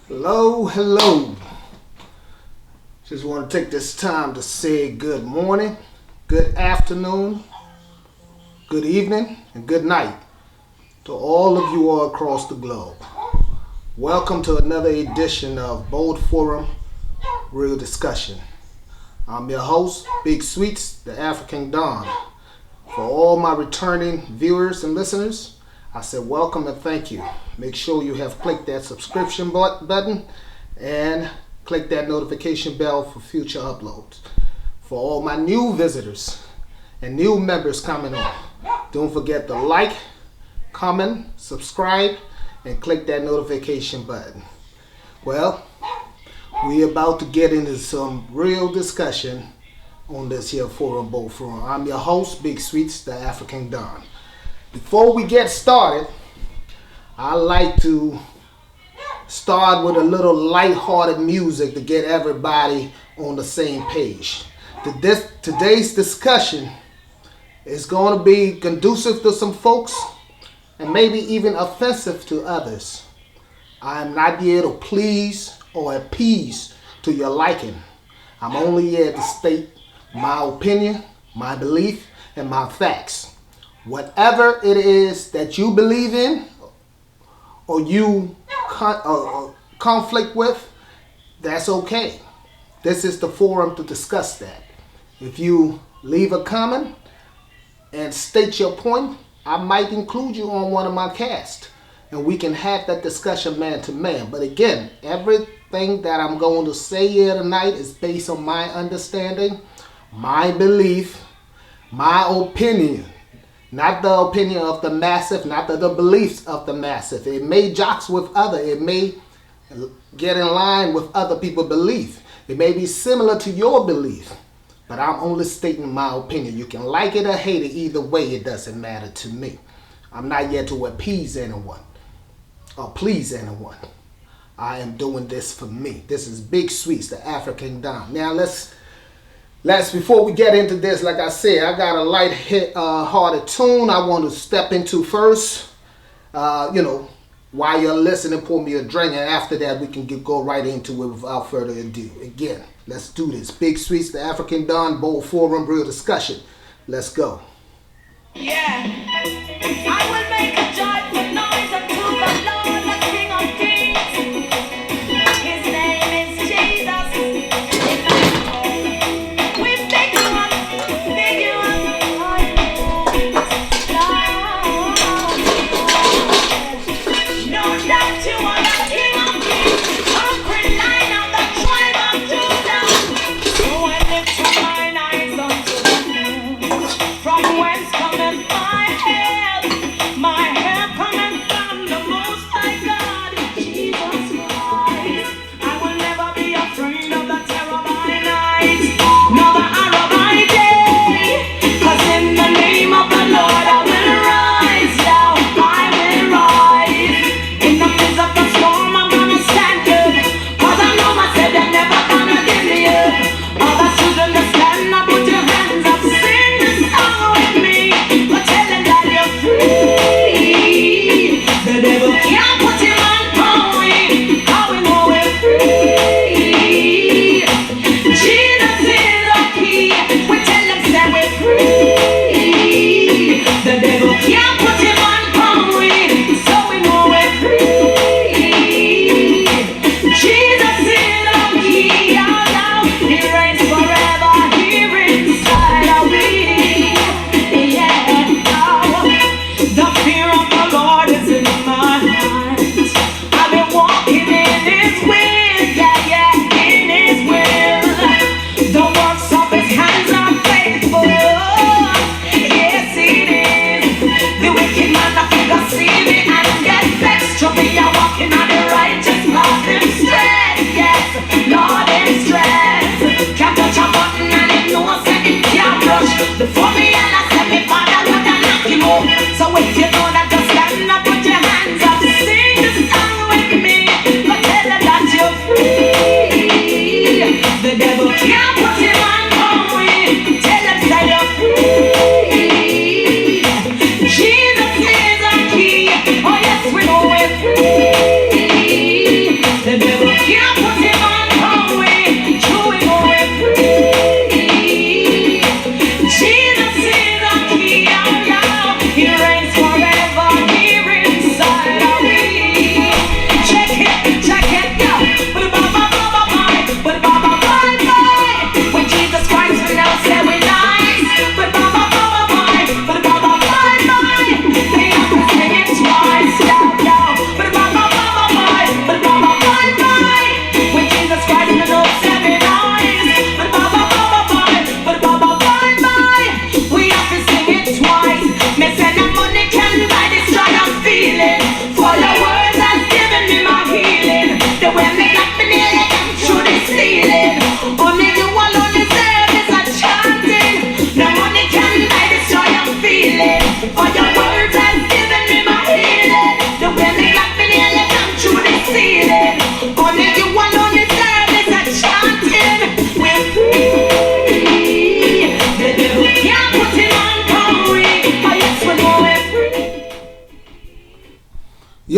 Hello, hello. Just want to take this time to say good morning, good afternoon, good evening, and good night to all of you all across the globe. Welcome to another edition of Bold Forum Real Discussion. I'm your host, Big Sweets, the African Don. For all my returning viewers and listeners, I said welcome and thank you. Make sure you have clicked that subscription button and click that notification bell for future uploads. For all my new visitors and new members coming on, don't forget to like, comment, subscribe, and click that notification button. Well, we're about to get into some real discussion on this here Forum Bold Forum. I'm your host, Big Sweets, the African Don. Before we get started, I like to start with a little lighthearted music to get everybody on the same page. Today's discussion is going to be conducive to some folks and maybe even offensive to others. I am not here to please or appease to your liking. I'm only here to state my opinion, my belief, and my facts. Whatever it is that you believe in or you conflict with, that's okay. This is the forum to discuss that. If you leave a comment and state your point, I might include you on one of my casts and we can have that discussion man to man. But again, everything that I'm going to say here tonight is based on my understanding, my belief, my opinion. Not the opinion of the massive, not the beliefs of the massive. It may jocks with other. It may get in line with other people's belief. It may be similar to your belief. But I'm only stating my opinion. You can like it or hate it. Either way, it doesn't matter to me. I'm not here to appease anyone or please anyone. I am doing this for me. This is Big Sweets, the African Don. Now let's before we get into this, like I said, I got a light-hearted tune I want to step into first. While you're listening, pour me a drink, and after that we can go right into it without further ado. Again, let's do this. Big Sweets, the African Don, Bold Forum, Real Discussion. Let's go. Yeah, I will make a joyful noise unto the Lord, the King of Kings. His name is Jesus. We pick you up, pick you up. Know that you are the King of Kings, conquering Lion of the tribe of Judah. So I lift up mine eyes unto the hills, from whence cometh my help. My help cometh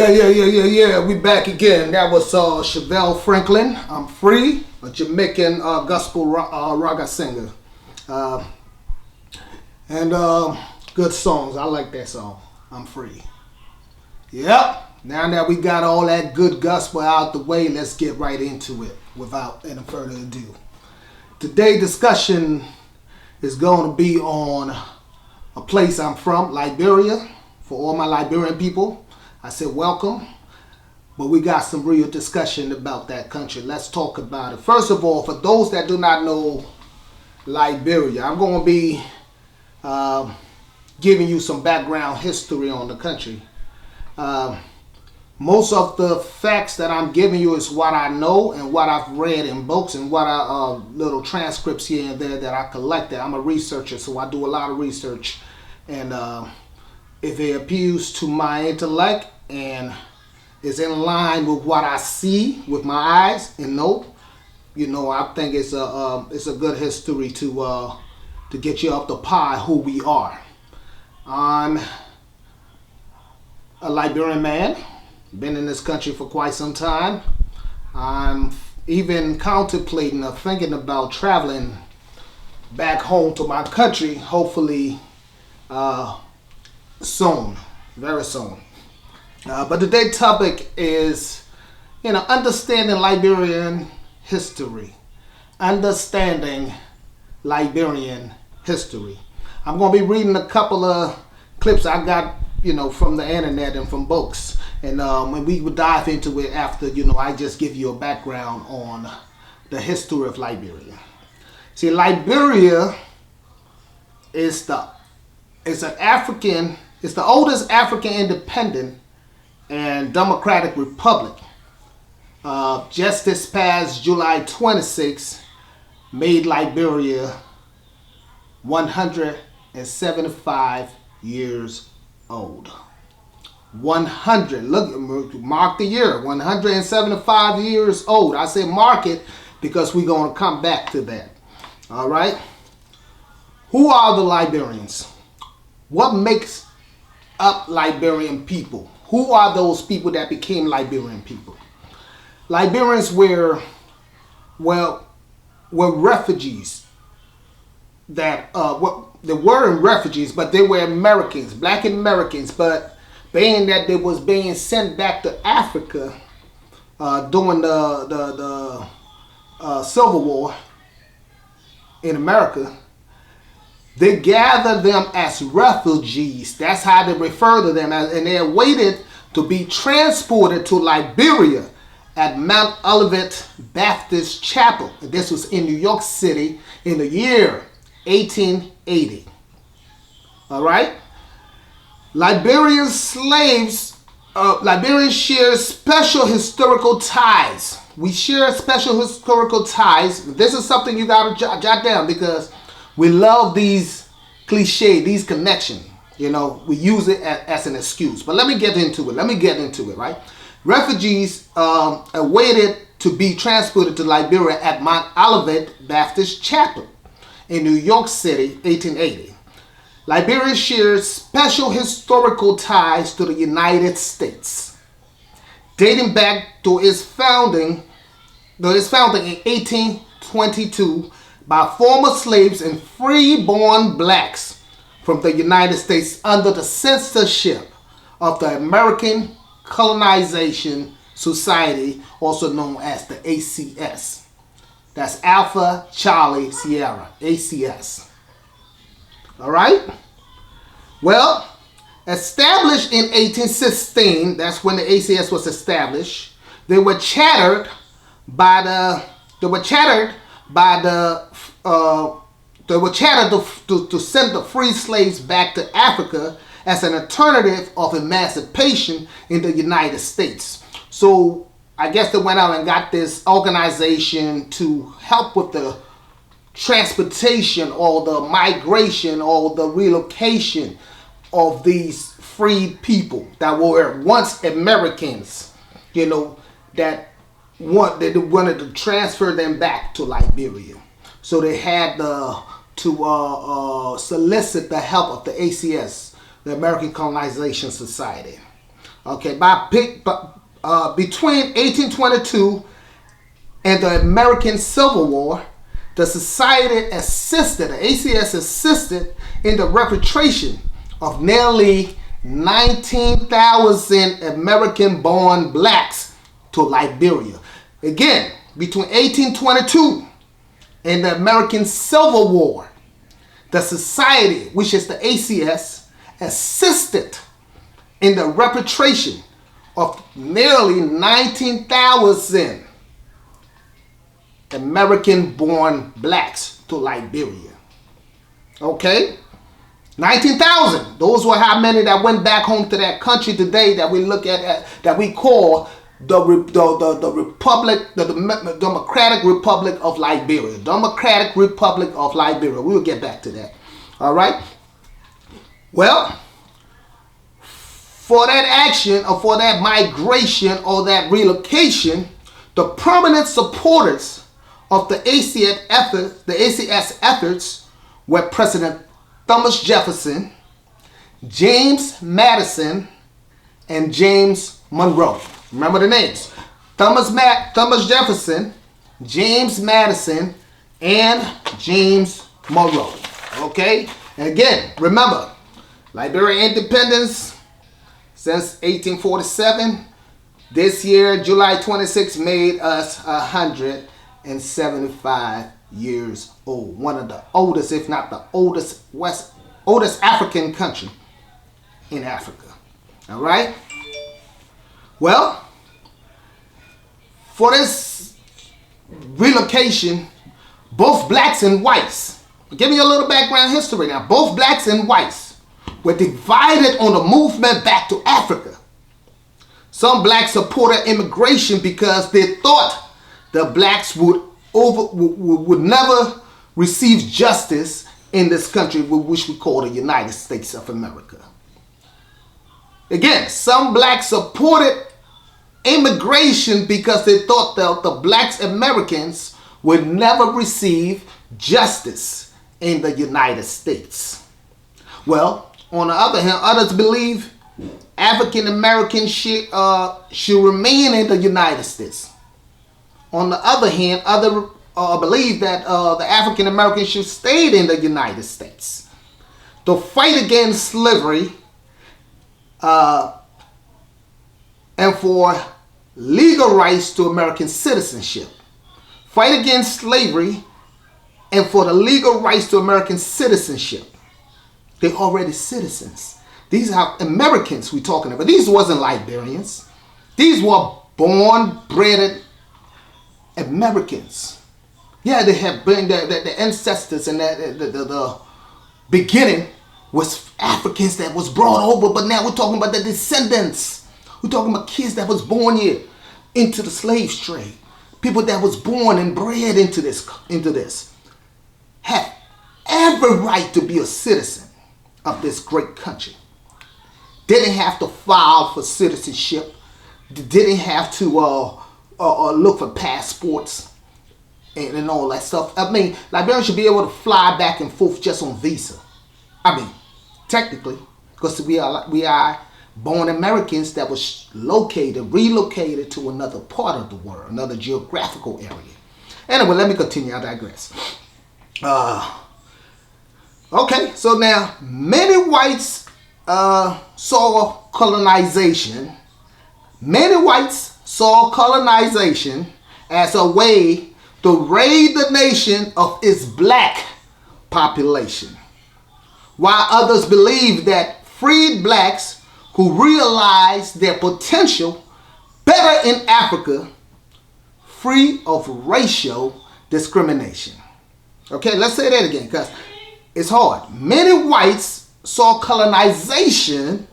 Yeah. We back again. That was Chevelle Franklin. I'm Free, a Jamaican gospel raga singer. Uh, and good songs. I like that song. I'm Free. Yep. Now that we got all that good gospel out the way, let's get right into it without any further ado. Today's discussion is going to be on a place I'm from, Liberia. For all my Liberian people, I said welcome, but we got some real discussion about that country. Let's talk about it. First of all, for those that do not know Liberia, I'm going to be giving you some background history on the country. Most of the facts that I'm giving you is what I know and what I've read in books and what I little transcripts here and there that I collected. I'm a researcher, so I do a lot of research, and if it appeals to my intellect and is in line with what I see with my eyes and know, I think it's a good history to get you up the pie who we are. I'm a Liberian man, been in this country for quite some time. I'm even contemplating or thinking about traveling back home to my country, hopefully soon, very soon. But today's topic is, understanding Liberian history. Understanding Liberian history. I'm going to be reading a couple of clips I got, from the internet and from books. And we will dive into it after, I just give you a background on the history of Liberia. See, Liberia is the oldest African independent and democratic republic. Just this past July 26 made Liberia 175 years old. 100, mark the year, 175 years old. I say mark it because we're going to come back to that. All right. Who are the Liberians? What makes up Liberian people? Who are those people that became Liberian people? Liberians were refugees that they weren't refugees, but they were Americans, black Americans, but being that they was being sent back to Africa during the Civil War in America, they gathered them as refugees. That's how they refer to them, and they waited to be transported to Liberia at Mount Olivet Baptist Chapel. And this was in New York City in the year 1880. All right? Liberians share special historical ties. We share special historical ties. This is something you got to jot down because we love these cliches, these connections. We use it as an excuse. But let me get into it, right? Refugees awaited to be transported to Liberia at Mount Olivet Baptist Chapel in New York City, 1880. Liberia shares special historical ties to the United States, dating back to its founding in 1822 by former slaves and freeborn blacks from the United States under the censorship of the American Colonization Society, also known as the ACS. That's Alpha Charlie Sierra, ACS. All right? Well, established in 1816, that's when the ACS was established. They were chattered to send the free slaves back to Africa as an alternative of emancipation in the United States. So I guess they went out and got this organization to help with the transportation or the migration or the relocation of these freed people that were once Americans, that they wanted to transfer them back to Liberia. So they had to solicit the help of the ACS, the American Colonization Society. Okay, between 1822 and the American Civil War, the society assisted, the ACS assisted in the repatriation of nearly 19,000 American-born blacks to Liberia. Again, between 1822 and the American Civil War, the society, which is the ACS, assisted in the repatriation of nearly 19,000 American-born blacks to Liberia. Okay? 19,000. Those were how many that went back home to that country today that we look at, that we call the Republic, the Democratic Republic of Liberia. Democratic Republic of Liberia. We will get back to that. All right? Well, for that action or for that migration or that relocation, the permanent supporters of the ACS efforts were President Thomas Jefferson, James Madison, and James Monroe. Remember the names. Thomas Jefferson, James Madison, and James Monroe. Okay? And again, remember, Liberia independence since 1847. This year, July 26, made us 175 years old. One of the oldest, if not the oldest African country in Africa. All right? Well, for this relocation, both blacks and whites, give me a little background history now. Both blacks and whites were divided on the movement back to Africa. Some blacks supported immigration because they thought the blacks would never receive justice in this country, which we call the United States of America. Again, some blacks supported immigration because they thought that the blacks Americans would never receive justice in the United States. Well, on the other hand, others believe African Americans should remain in the United States. On the other hand, others believe that the African Americans should stay in the United States. The fight against slavery and for legal rights to American citizenship. Fight against slavery and for the legal rights to American citizenship. They're already citizens. These are Americans we're talking about. These wasn't Liberians. These were born, bred Americans. Yeah, they have been the ancestors and the beginning was Africans that was brought over, but now we're talking about the descendants. We're talking about kids that was born here into the slave trade. People that was born and bred into this have every right to be a citizen of this great country. Didn't have to file for citizenship. Didn't have to look for passports and all that stuff. I mean, Liberians should be able to fly back and forth just on visa. I mean, technically, because we are born Americans that was relocated to another part of the world, another geographical area. Anyway, let me continue. I digress. Okay, so now many whites saw colonization. Many whites saw colonization as a way to raid the nation of its black population, while others believed that freed blacks who realized their potential better in Africa, free of racial discrimination. Okay, let's say that again because it's hard. Many whites saw colonization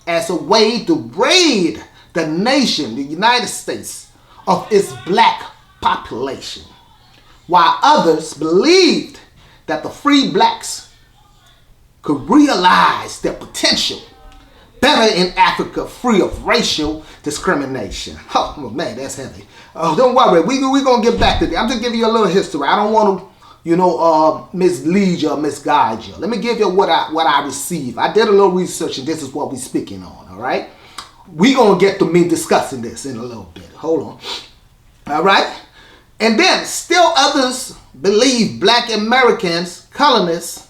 as a way to raid the nation, the United States, of its black population, while others believed that the free blacks could realize their potential better in Africa, free of racial discrimination. Oh man, that's heavy. Don't worry, we're going to get back to that. I'm just giving you a little history. I don't want to, mislead you or misguide you. Let me give you what I received. I did a little research and this is what we're speaking on, all right? we going to get to me discussing this in a little bit. Hold on. All right? And then still others believe black Americans, colonists,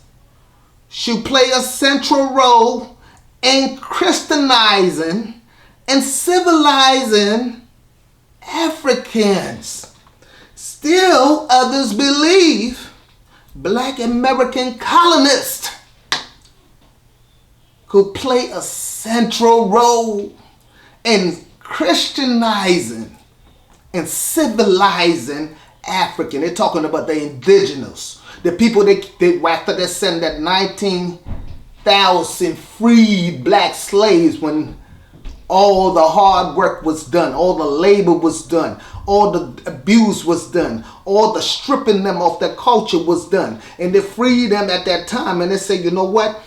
should play a central role in Christianizing and civilizing Africans. Still others believe black American colonists could play a central role in Christianizing and civilizing African. They're talking about the indigenous, the people that after they sent that 19,000 freed black slaves, when all the hard work was done, all the labor was done, all the abuse was done, all the stripping them of their culture was done, and they freed them at that time. And they say, you know what?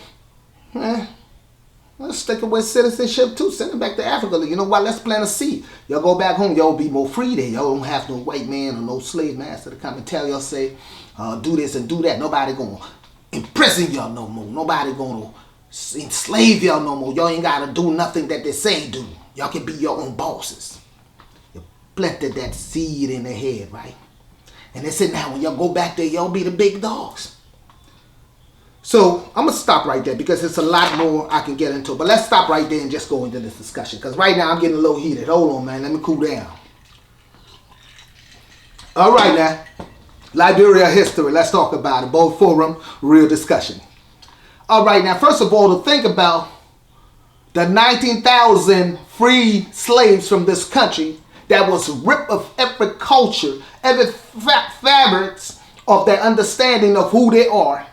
Let's stick it with citizenship too. Send them back to Africa. You know what? Let's plant a seed. Y'all go back home. Y'all be more free there. Y'all don't have no white man or no slave master to come and tell y'all, say, do this and do that. Nobody gonna imprison y'all no more. Nobody gonna enslave y'all no more. Y'all ain't gotta do nothing that they say do. Y'all can be your own bosses. You planted that seed in their head, right? And they said, now when y'all go back there, y'all be the big dogs. So I'm going to stop right there because it's a lot more I can get into. But let's stop right there and just go into this discussion. Because right now I'm getting a little heated. Hold on, man. Let me cool down. All right, now. Liberia history. Let's talk about it. Both forum, real discussion. All right, now. First of all, to think about the 19,000 free slaves from this country that was ripped of every culture, every fabrics of their understanding of who they are.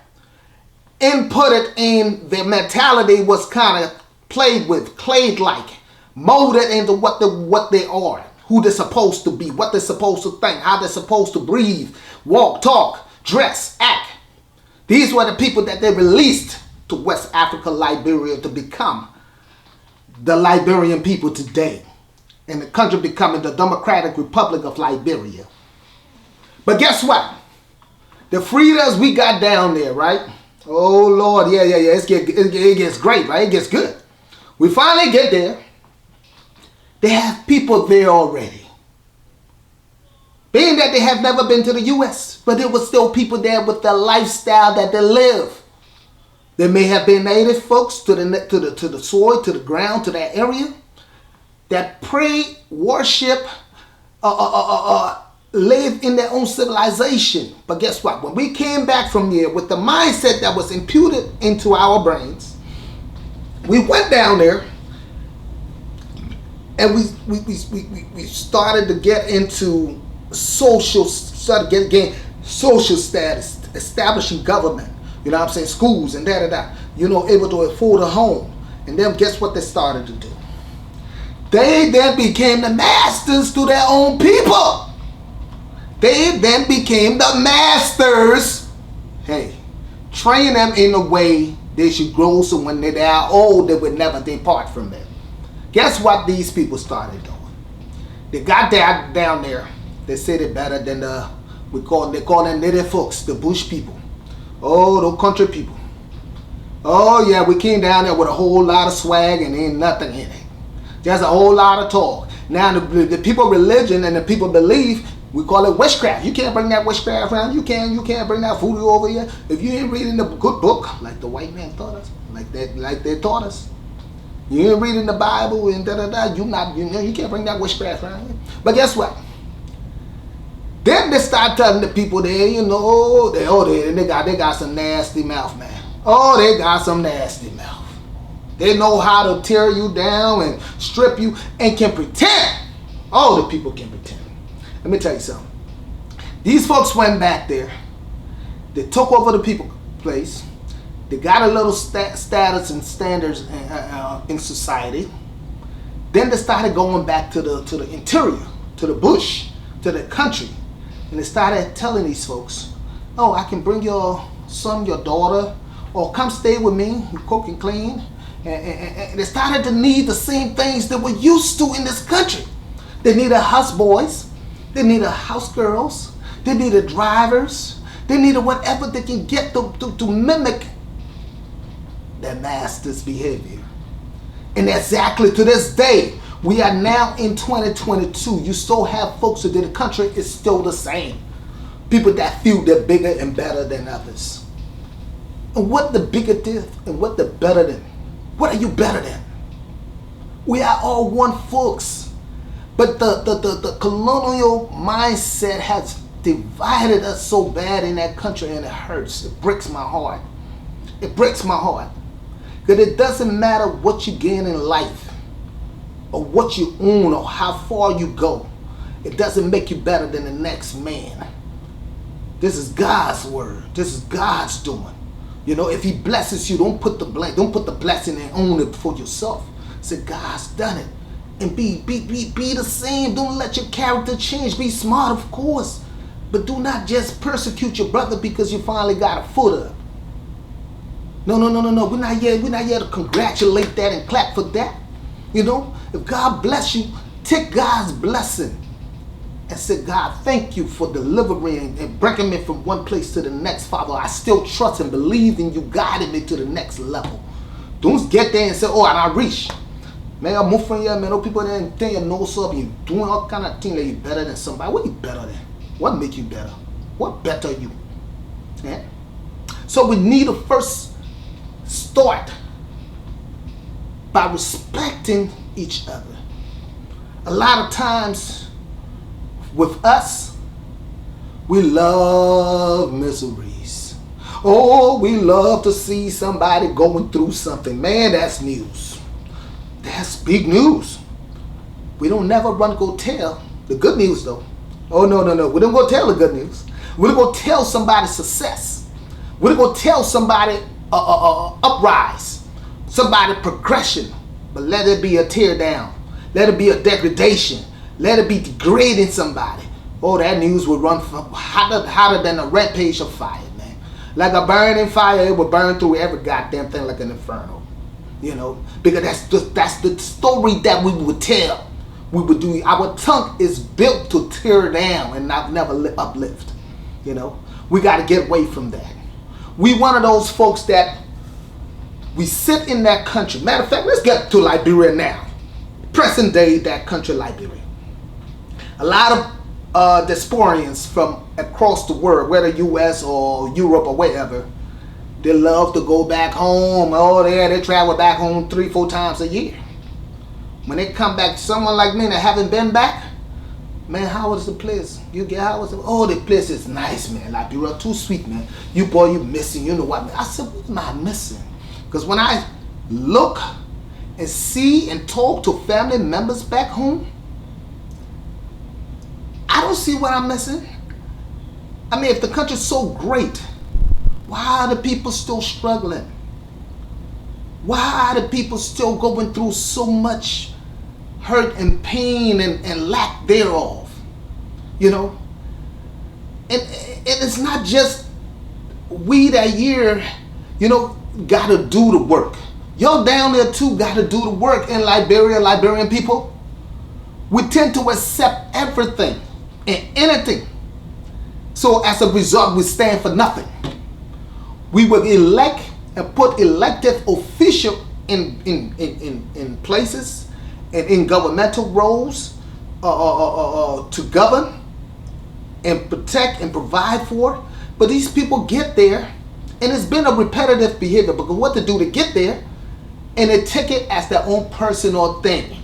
Inputted in their mentality was kind of played with, clay-like, molded into what they are, who they're supposed to be, what they're supposed to think, how they're supposed to breathe, walk, talk, dress, act. These were the people that they released to West Africa, Liberia, to become the Liberian people today, and the country becoming the Democratic Republic of Liberia. But guess what? The freedoms we got down there, right? Oh, Lord, yeah. It gets great, right? It gets good. We finally get there. They have people there already. Being that they have never been to the U.S., but there were still people there with the lifestyle that they live. They may have been native folks to the soil, to the ground, to that area, that pray, worship, live in their own civilization. But guess what? When we came back from here with the mindset that was imputed into our brains, we went down there and we started to get into social status, establishing government. You know what I'm saying? Schools and da. You know, able to afford a home. And then guess what they started to do? They then became the masters to their own people. They then became the masters. Hey, train them in a way they should grow, so when they are old, they would never depart from them. Guess what these people started doing? They got down there. They said it better than they call them native folks, the bush people. Oh, the country people. Oh yeah, we came down there with a whole lot of swag and ain't nothing in it. There's a whole lot of talk. Now the people religion and the people belief, we call it witchcraft. You can't bring that witchcraft around. You can't bring that voodoo over here. If you ain't reading the good book, like the white man taught us, like they taught us. You ain't reading the Bible and you can't bring that witchcraft around here. But guess what? Then they start telling the people there, they got some nasty mouth, man. Oh, they got some nasty mouth. They know how to tear you down and strip you and can pretend. All the people can pretend. Let me tell you something. These folks went back there. They took over the people place. They got a little status and standards in society. Then they started going back to the interior, to the bush, to the country. And they started telling these folks, oh, I can bring your son, your daughter, or come stay with me, cook and clean. And they started to need the same things that we're used to in this country. They needed houseboys. They needed house girls. They needed drivers. They needed whatever they can get to mimic their master's behavior. And exactly to this day, we are now in 2022. You still have folks that the country is still the same. People that feel they're bigger and better than others. And what the bigger than and what the better than? What are you better than? We are all one folks. But the colonial mindset has divided us so bad in that country, and it hurts. It breaks my heart. It breaks my heart. Because it doesn't matter what you gain in life, or what you own, or how far you go. It doesn't make you better than the next man. This is God's word. This is God's doing. You know, if he blesses you, don't put the blame, don't put the blessing and own it for yourself. Say, God's done it. And be the same. Don't let your character change. Be smart, of course. But do not just persecute your brother because you finally got a foot up. No. We're not here to congratulate that and clap for that. You know, if God bless you, take God's blessing and say, God, thank you for delivering and bringing me from one place to the next, Father. I still trust and believe in you guiding me to the next level. Don't get there and say, oh, and I reach. Man, I'm moving from here, man. Those people that think you know something, you doing all kind of things that you're better than somebody. What you better than? What make you better? What better you? Yeah? So we need to first start by respecting each other. A lot of times with us, we love miseries. Oh, we love to see somebody going through something. Man, that's news. That's big news. We don't never run go tell the good news though. Oh, no. We don't go tell the good news. We don't go tell somebody success. We don't go tell somebody uprise, somebody progression. But let it be a tear down. Let it be a degradation. Let it be degrading somebody. Oh, that news will run hotter than a red page of fire, man. Like a burning fire, it will burn through every goddamn thing like an inferno. You know, because that's the story that we would tell. We would do. Our tongue is built to tear down and never uplift. You know, we got to get away from that. We one of those folks that we sit in that country. Matter of fact, let's get to Liberia now. Present day, that country, Liberia. A lot of diasporians from across the world, whether U.S. or Europe or wherever, they love to go back home. Oh, they travel back home 3-4 times a year. When they come back, someone like me that haven't been back, man, how was the place? How was it? Oh, the place is nice, man. Liberia, too sweet, man. You missing. You know what? I said, what am I missing? Because when I look and see and talk to family members back home, I don't see what I'm missing. I mean, if the country's so great, why are the people still struggling? Why are the people still going through so much hurt and pain and lack thereof? You know? And it's not just we that year, you know, got to do the work. Y'all down there too got to do the work in Liberia, Liberian people. We tend to accept everything and anything. So as a result, we stand for nothing. We will elect and put elected official in places and in governmental roles to govern and protect and provide for. But these people get there, and it's been a repetitive behavior because what to do to get there, and they take it as their own personal thing,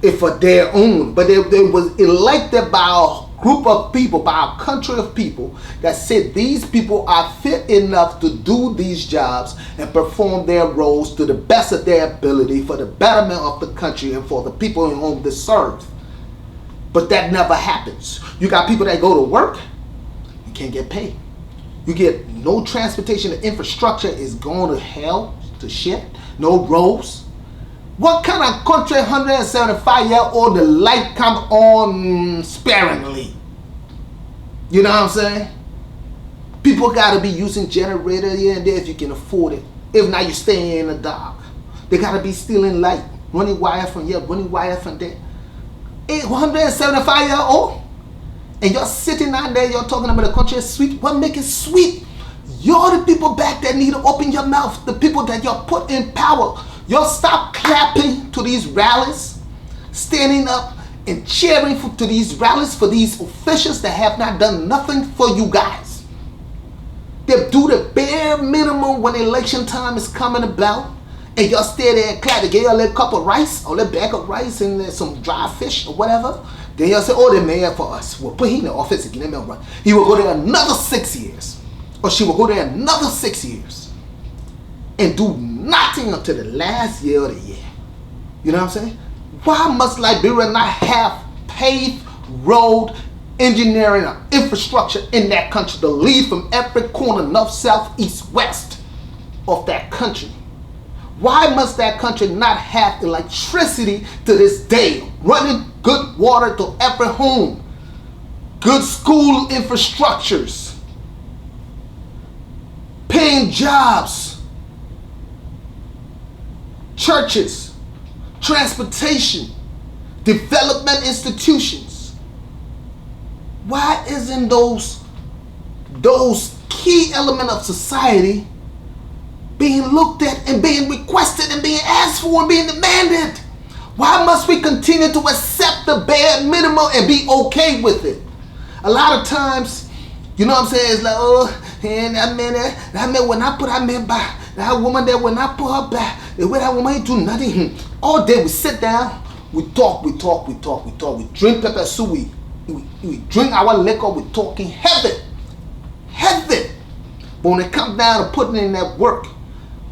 if for their own. But they was elected by a group of people, by a country of people that said these people are fit enough to do these jobs and perform their roles to the best of their ability for the betterment of the country and for the people in whom they serve. But that never happens. You got people that go to work, you can't get paid. You get no transportation, the infrastructure is going to hell, to shit, no roads. What kind of country 175-year-old the light come on sparingly? You know what I'm saying? People got to be using generator here and there if you can afford it. If not, you stay in the dark. They got to be stealing light, running wire from here, running wire from there. 175-year-old, and you're sitting out there, you're talking about the country is sweet. What make it sweet? You're the people back that need to open your mouth. The people that you're put in power Y'all stop clapping to these rallies, standing up and cheering to these rallies for these officials that have not done nothing for you guys. They do the bare minimum when election time is coming about, and y'all stay there and clap. They give y'all a little cup of rice, or a little bag of rice, and some dry fish or whatever. Then y'all say, oh, they're mayor for us. We'll put him in the office and give him a run. He will go there another 6 years. Or she will go there another 6 years. And do nothing until the last year of the year. You know what I'm saying? Why must Liberia not have paved road engineering or infrastructure in that country to lead from every corner, north, south, east, west of that country? Why must that country not have electricity to this day, running good water to every home, good school infrastructures, paying jobs, churches, transportation, development institutions? Why isn't those key elements of society being looked at and being requested and being asked for and being demanded? Why must we continue to accept the bare minimum and be okay with it? A lot of times, you know what I'm saying, it's like, oh, and that man when I put that man back, that woman there when I put her back, the way that woman ain't do nothing. All day we sit down, we talk, we drink pepper soup, we drink our liquor, we talking heaven. But when it comes down to putting in that work,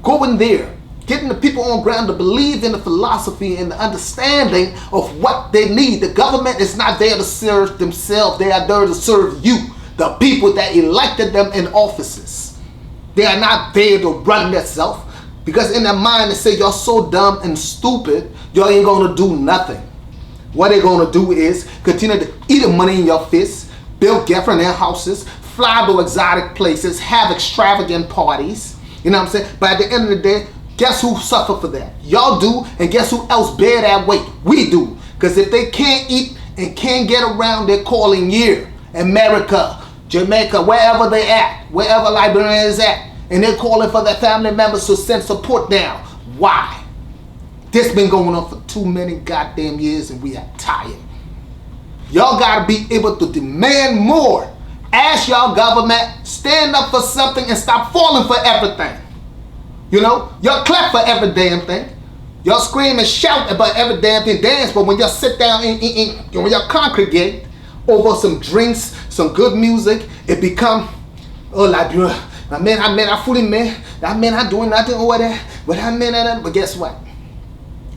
going there, getting the people on ground to believe in the philosophy and the understanding of what they need. The government is not there to serve themselves. They are there to serve you, the people that elected them in offices. They are not there to run themselves, because in their mind they say, y'all so dumb and stupid, y'all ain't gonna do nothing. What they're gonna do is continue to eat the money in your fists, build different houses, fly to exotic places, have extravagant parties. You know what I'm saying? But at the end of the day, guess who suffer for that? Y'all do, and guess who else bear that weight? We do. Because if they can't eat and can't get around, they're calling here, America, Jamaica, wherever they at, wherever Liberia is at, and they're calling for their family members to send support down. Why? This been going on for too many goddamn years, and we are tired. Y'all gotta be able to demand more. Ask y'all government, stand up for something and stop falling for everything. You know, y'all clap for every damn thing. Y'all scream and shout about every damn thing, dance, but when y'all sit down and when y'all congregate over some drinks, some good music, it become, oh, Liberia, I fully man, that man I doing nothing over there, but guess what?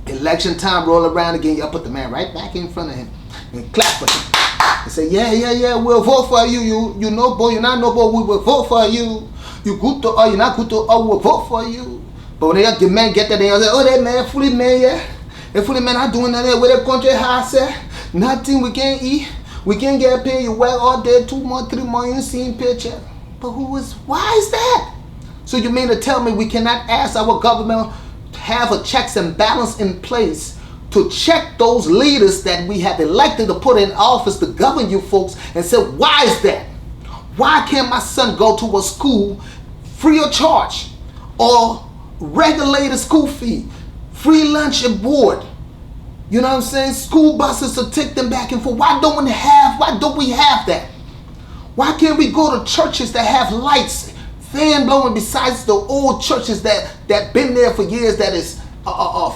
Election time roll around again, y'all put the man right back in front of him and clap for him. And say, yeah, we'll vote for you. You know, boy, you're not no boy, we will vote for you. You good to all, you're not good to all, we'll vote for you. But when the man get there, they'll say, oh, that man, fully man, yeah. That fully man not doing nothing. Where the country has said, nothing, we can't eat. We can't get paid. You work all day, 2 months, 3 months, you see paycheck. But why is that? So you mean to tell me we cannot ask our government to have a checks and balance in place to check those leaders that we have elected to put in office to govern you folks, and say, why is that? Why can't my son go to a school free of charge, or regulated school fee, free lunch and board? You know what I'm saying? School buses to take them back and forth. Why don't we have that? Why can't we go to churches that have lights, fan blowing, besides the old churches that been there for years, that is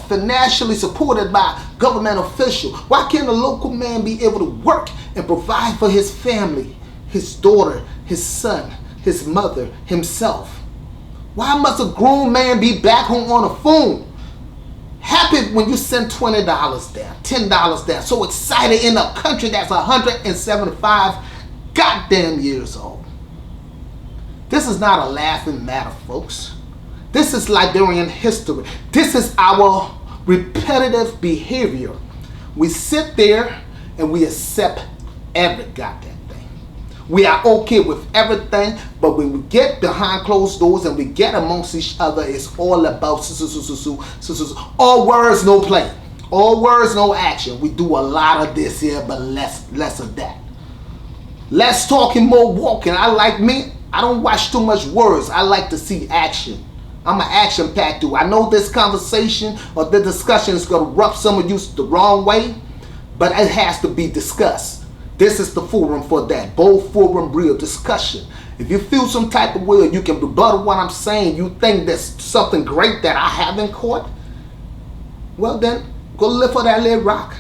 financially supported by government officials? Why can't a local man be able to work and provide for his family, his daughter, his son, his mother, himself? Why must a grown man be back home on a phone, happy when you send $20 down, $10 down, so excited in a country that's 175 goddamn years old? This is not a laughing matter, folks. This is Liberian history. This is our repetitive behavior. We sit there and we accept every goddamn thing. We are okay with everything, but when we get behind closed doors and we get amongst each other, it's all about all words, no play. All words, no action. We do a lot of this here, but less of that. Less talking, more walking. I don't watch too much words. I like to see action. I'm an action-packed dude. I know this conversation or the discussion is going to rub some of you the wrong way, but it has to be discussed. This is the forum for that. Bold forum, real discussion. If you feel some type of way or you can rebuttal what I'm saying, you think there's something great that I haven't caught, well then, go look for that little rock.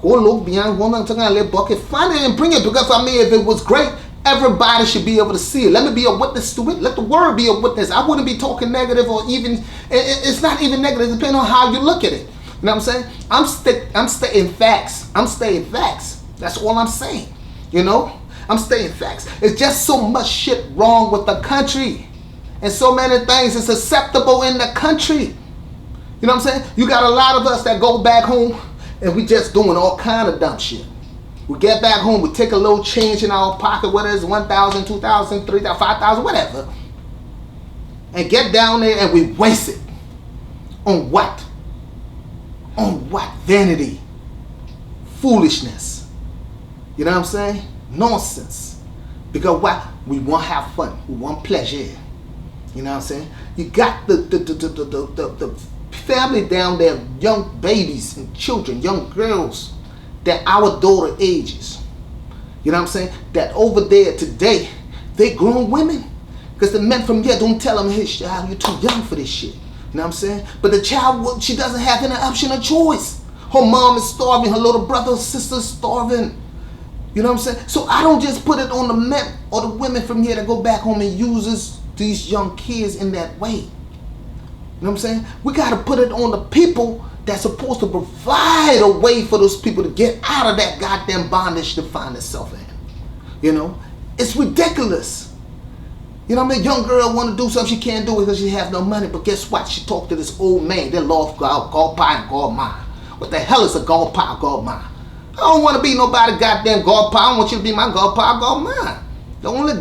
Go look beyond one talking a little bucket. Find it and bring it, because I mean, if it was great, everybody should be able to see it. Let me be a witness to it. Let the word be a witness. I wouldn't be talking negative, or even, it's not even negative, depending on how you look at it. You know what I'm saying? I'm stating facts. I'm stating facts. That's all I'm saying. You know? I'm stating facts. It's just so much shit wrong with the country. And so many things is acceptable in the country. You know what I'm saying? You got a lot of us that go back home and we just doing all kind of dumb shit. We get back home, we take a little change in our pocket, whether it's 1,000, 2,000, 3,000, 5,000, whatever, and get down there and we waste it. On what? On what? Vanity. Foolishness. You know what I'm saying? Nonsense. Because what? We want to have fun. We want pleasure. You know what I'm saying? You got the family down there, young babies and children, young girls, that our daughter ages. You know what I'm saying? That over there today, they grown women. Because the men from here don't tell them, hey, child, you're too young for this shit. You know what I'm saying? But the child, she doesn't have any option or choice. Her mom is starving, her little brother or sister is starving. You know what I'm saying? So I don't just put it on the men or the women from here that go back home and uses these young kids in that way. You know what I'm saying? We got to put it on the people that's supposed to provide a way for those people to get out of that goddamn bondage to find themselves in. You know? It's ridiculous. You know what I mean? Young girl want to do something, she can't do it because she has no money. But guess what? She talked to this old man. They love God pie and God mine. What the hell is a God pie, God mine? I don't want to be nobody goddamn God pie. I want you to be my God pie, God mine. The only